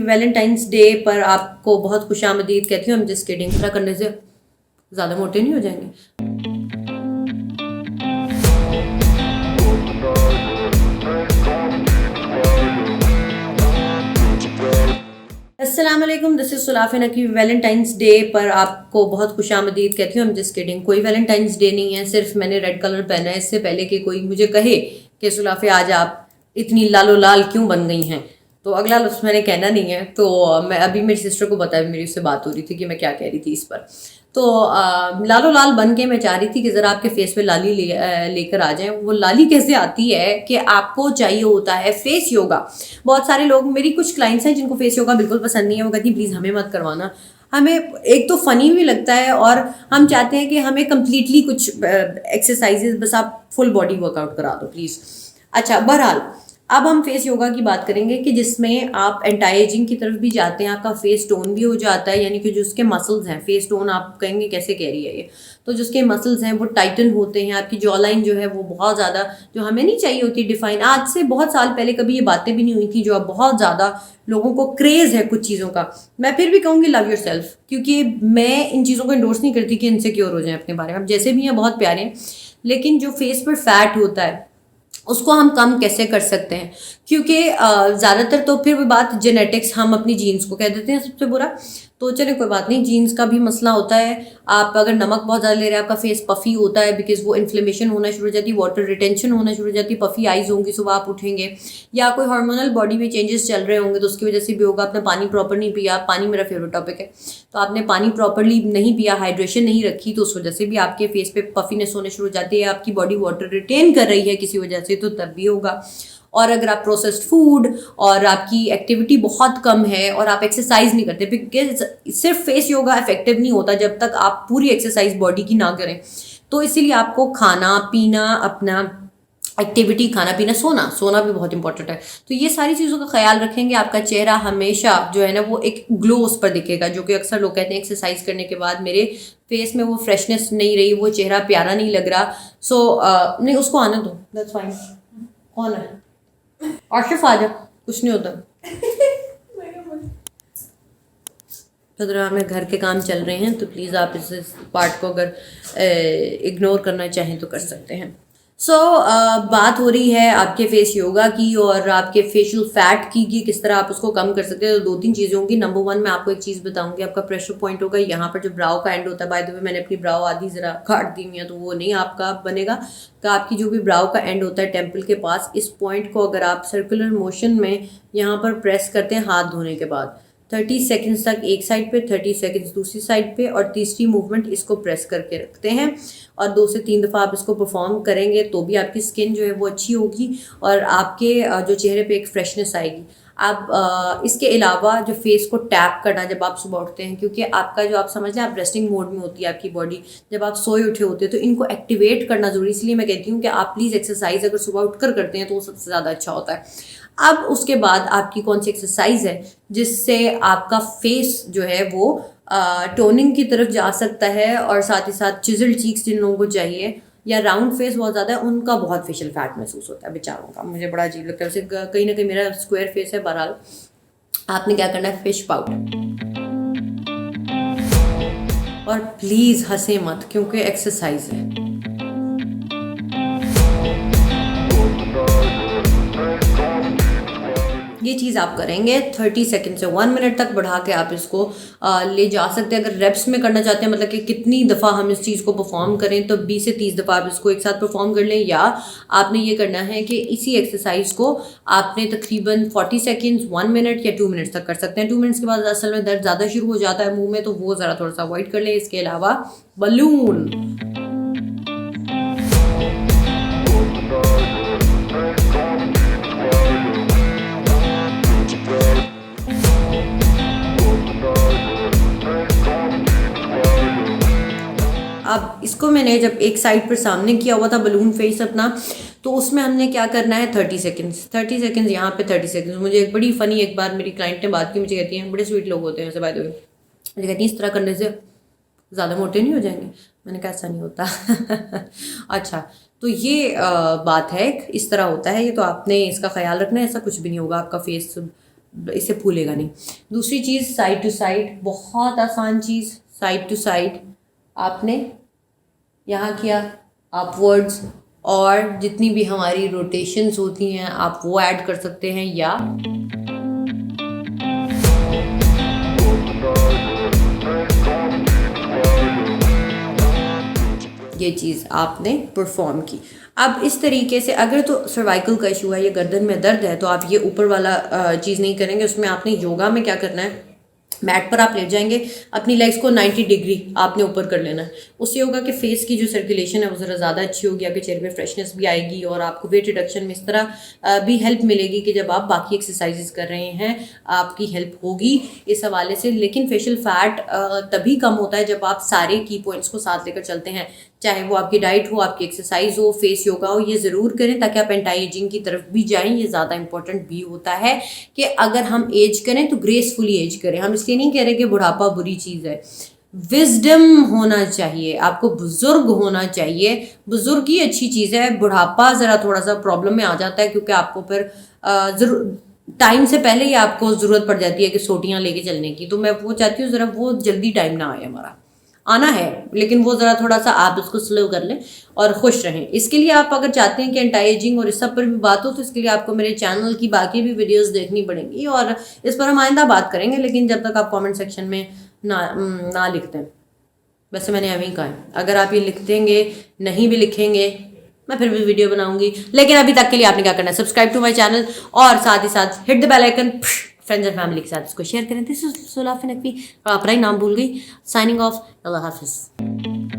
Valentine's day पर आपको बहुत खुशामदीद कहती हूँ। हम जिस किडिंग तरह करने से ज़्यादा मोटे नहीं हो जाएंगे। अस्सलाम वालेकुम, दिस इज़ सुलाफिन की वैलेंटाइंस डे पर आपको बहुत खुशामदीद कहती हूँ। हम जिस किडिंग कोई वैलेंटाइंस डे नहीं है, सिर्फ मैंने रेड कलर पहना है इससे पहले कि कोई मुझे कहे कि सुलाफे आज आप इतनी लालो लाल क्यों बन गई हैं। तो अगला लफ्ज़ मैंने कहना नहीं है। तो मैं अभी मेरी सिस्टर को बताया, मेरी उससे बात हो रही थी कि मैं क्या कह रही थी इस पर। तो लालो लाल बन के मैं चाह रही थी कि ज़रा आपके फेस पे लाली लेकर आ जाएं। वो लाली कैसे आती है कि आपको चाहिए होता है फेस योगा। बहुत सारे लोग, मेरी कुछ क्लाइंट्स हैं जिनको फेस योगा बिल्कुल पसंद नहीं है। वो कहती प्लीज़ हमें मत करवाना। हमें एक तो फ़नी भी लगता है और हम चाहते हैं कि हमें कम्प्लीटली कुछ एक्सरसाइजेज बस आप फुल बॉडी वर्कआउट करा दो प्लीज़। अच्छा, बहरहाल अब हम फेस योगा की बात करेंगे कि जिसमें आप एंटी एजिंग की तरफ भी जाते हैं, आपका फेस टोन भी हो जाता है। यानी कि जो उसके मसल्स हैं, फेस टोन आप कहेंगे कैसे कह रही है ये, तो जो उसके मसल्स हैं वो टाइटन होते हैं। आपकी जॉ लाइन जो है वो बहुत ज़्यादा, जो हमें नहीं चाहिए होती डिफाइन, आज से बहुत साल पहले कभी ये बातें भी नहीं हुई थी, जो अब बहुत ज़्यादा लोगों को क्रेज़ है कुछ चीज़ों का। मैं फिर भी कहूँगी लव योर सेल्फ, क्योंकि मैं इन चीज़ों को इंडोर्स नहीं करती कि इनसिक्योर हो जाए अपने बारे में। आप जैसे भी हैं बहुत प्यारे हैं, लेकिन जो फेस पर फैट होता है उसको हम कम कैसे कर सकते हैं, क्योंकि ज़्यादातर तो फिर वो बात जेनेटिक्स, हम अपनी जीन्स को कह देते हैं सबसे बुरा। तो चलिए कोई बात नहीं, जीन्स का भी मसला होता है। आप अगर नमक बहुत ज़्यादा ले रहे हैं, आपका फेस पफ़ी होता है बिकॉज वो इन्फ्लेमेशन होना शुरू हो जाती है, वाटर रिटेंशन होना शुरू हो जाती है, पफ़ी आइज़ होंगी सुबह आप उठेंगे, या कोई हार्मोनल बॉडी में चेंजेस चल रहे होंगे तो उसकी वजह से भी होगा। आपने पानी प्रॉपर नहीं पिया, पानी मेरा फेवरेट टॉपिक है, तो आपने पानी प्रॉपरली नहीं पिया, हाइड्रेशन नहीं रखी, तो उस वजह से भी आपके फेस पे पफीनेस होने शुरू हो जाती है। आपकी बॉडी वाटर रिटेन कर रही है किसी वजह से, तो तब भी होगा। और अगर आप प्रोसेस्ड फूड और आपकी एक्टिविटी बहुत कम है और आप एक्सरसाइज नहीं करते, बिकॉज सिर्फ फेस योगा इफेक्टिव नहीं होता जब तक आप पूरी एक्सरसाइज बॉडी की ना करें। तो इसीलिए आपको खाना पीना, अपना एक्टिविटी, खाना पीना, सोना, सोना भी बहुत इंपॉर्टेंट है। तो ये सारी चीज़ों का ख्याल रखेंगे, आपका चेहरा हमेशा जो है ना वो एक ग्लो उस पर दिखेगा। जो कि अक्सर लोग कहते हैं एक्सरसाइज करने के बाद मेरे फेस में वो फ्रेशनेस नहीं रही, वो चेहरा प्यारा नहीं लग रहा। सो नहीं, उसको आने दो, दैट्स फाइन। कौन है? आशिफ आ जा, कुछ नहीं होता। खतरा में घर के काम चल रहे हैं, तो प्लीज़ आप इस पार्ट को अगर इग्नोर करना चाहें तो कर सकते हैं। बात हो रही है आपके फेस योगा की और आपके फेशियल फैट की कि किस तरह आप उसको कम कर सकते हैं। तो दो तीन चीज़ें होंगी। नंबर वन, मैं आपको एक चीज़ बताऊंगी, आपका प्रेशर पॉइंट होगा यहाँ पर, जो ब्राउ का एंड होता है। बाय द वे मैंने अपनी ब्राउ आधी ज़रा काट दी हुई है, तो वो नहीं आपका बनेगा। तो आपकी जो भी ब्राउ का एंड होता है टेम्पल के पास, इस पॉइंट को अगर आप सर्कुलर मोशन में यहाँ पर प्रेस करते हैं हाथ धोने के बाद 30 सेकंड्स तक एक साइड पे, 30 सेकंड्स दूसरी साइड पे, और तीसरी मूवमेंट इसको प्रेस करके रखते हैं, और 2 से 3 दफ़ा आप इसको परफॉर्म करेंगे तो भी आपकी स्किन जो है वो अच्छी होगी और आपके जो चेहरे पे एक फ्रेशनेस आएगी। आप इसके अलावा जो फेस को टैप करना जब आप सुबह उठते हैं, क्योंकि आपका जो, आप समझ लें आप रेस्टिंग मोड में होती है आपकी बॉडी, जब आप सोए उठे होते हैं, तो इनको एक्टिवेट करना ज़रूरी। इसलिए मैं कहती हूँ कि आप प्लीज़ एक्सरसाइज अगर सुबह उठकर करते हैं तो वो सबसे ज़्यादा अच्छा होता है। अब उसके बाद आपकी कौन सी एक्सरसाइज है जिससे आपका फेस जो है वो टोनिंग की तरफ जा सकता है, और साथ ही साथ चिजल चीक्स जिन लोगों को चाहिए, या राउंड फेस बहुत ज़्यादा है, उनका बहुत फेशियल फैट महसूस होता है बेचारों का। मुझे बड़ा अजीब लगता है उसे, कहीं ना कहीं मेरा स्क्वायर फेस है। बहरहाल आपने क्या करना है, फिश पाउडर, और प्लीज़ हंसे मत क्योंकि एक्सरसाइज है। ये चीज़ आप करेंगे 30 सेकंड से 1 मिनट तक बढ़ा के आप इसको ले जा सकते हैं। अगर रेप्स में करना चाहते हैं, मतलब कि कितनी दफ़ा हम इस चीज़ को परफॉर्म करें, तो 20 से 30 दफ़ा आप इसको एक साथ परफॉर्म कर लें। या आपने ये करना है कि इसी एक्सरसाइज को आपने तकरीबन 40 सेकंड्स, 1 मिनट या 2 मिनट्स तक कर सकते हैं। 2 मिनट्स के बाद असल में दर्द ज़्यादा शुरू हो जाता है मुँह में, तो वो ज़रा थोड़ा सा अवॉइड कर लें। इसके अलावा बलून, अब इसको मैंने जब एक साइड पर सामने किया हुआ था बलून फेस अपना, तो उसमें हमने क्या करना है 30 सेकंड्स, 30 सेकंड्स यहाँ पे 30 सेकंड्स। मुझे एक बड़ी फ़नी एक बार मेरी क्लाइंट ने बात की, मुझे कहती हैं, बड़े स्वीट लोग होते हैं वैसे बाय द वे, मुझे कहती हैं इस तरह करने से ज़्यादा मोटे नहीं हो जाएंगे। मैंने कहा ऐसा नहीं होता। अच्छा, तो ये बात है, इस तरह होता है ये, तो आपने इसका ख्याल रखना है। ऐसा कुछ भी नहीं होगा, आपका फेस इससे फूलेगा नहीं। दूसरी चीज़ साइड टू साइड, बहुत आसान चीज़, साइड टू साइड आपने यहाँ किया अपवर्ड्स, और जितनी भी हमारी रोटेशंस होती हैं आप वो ऐड कर सकते हैं, या ये चीज़ आपने परफॉर्म की। अब इस तरीके से अगर तो सर्वाइकल का इशू है या गर्दन में दर्द है तो आप ये ऊपर वाला चीज़ नहीं करेंगे। उसमें आपने योगा में क्या करना है, मैट पर आप लेट जाएंगे, अपनी लेग्स को 90 डिग्री आपने ऊपर कर लेना है। उससे होगा कि फेस की जो सर्कुलेशन है वो ज़रा ज़्यादा अच्छी होगी, आपके चेहरे में फ्रेशनेस भी आएगी और आपको वेट रिडक्शन में इस तरह भी हेल्प मिलेगी कि जब आप बाकी एक्सरसाइजेस कर रहे हैं आपकी हेल्प होगी इस हवाले से। लेकिन फेशियल फैट तभी कम होता है जब आप सारे की पॉइंट्स को साथ लेकर चलते हैं, चाहे वो आपकी डाइट हो, आपकी एक्सरसाइज हो, फेस योगा हो, ये ज़रूर करें ताकि आप एंटी एजिंग की तरफ भी जाएं। ये ज़्यादा इंपॉर्टेंट भी होता है कि अगर हम एज करें तो ग्रेसफुली एज करें। हम इसलिए नहीं कह रहे कि बुढ़ापा बुरी चीज़ है, विजडम होना चाहिए, आपको बुजुर्ग होना चाहिए। बुजुर्ग ही अच्छी चीज़ है, बुढ़ापा ज़रा थोड़ा सा प्रॉब्लम में आ जाता है क्योंकि आपको फिर टाइम से पहले ही आपको ज़रूरत पड़ जाती है कि सोटियाँ लेके चलने की। तो मैं वो चाहती हूँ ज़रा वो जल्दी टाइम ना आए, हमारा आना है लेकिन वो ज़रा थोड़ा सा आप उसको स्लो कर लें और खुश रहें। इसके लिए आप अगर चाहते हैं कि एंटी एजिंग और इस सब पर भी बात हो तो इसके लिए आपको मेरे चैनल की बाकी भी वीडियोस देखनी पड़ेंगी और इस पर हम आइंदा बात करेंगे, लेकिन जब तक आप कमेंट सेक्शन में ना लिखते हैं। वैसे मैंने अभी कहा है, अगर आप ये लिख देंगे, नहीं भी लिखेंगे मैं फिर भी वीडियो बनाऊंगी। लेकिन अभी तक के लिए आपने क्या करना है, सब्सक्राइब टू माई चैनल और साथ ही साथ hit the bell icon, friends and family के साथ इसको शेयर करें। दिस इज सुलाफिन नकवी, अपना ही नाम भूल गई। साइनिंग ऑफ, अल्लाह हाफिज़।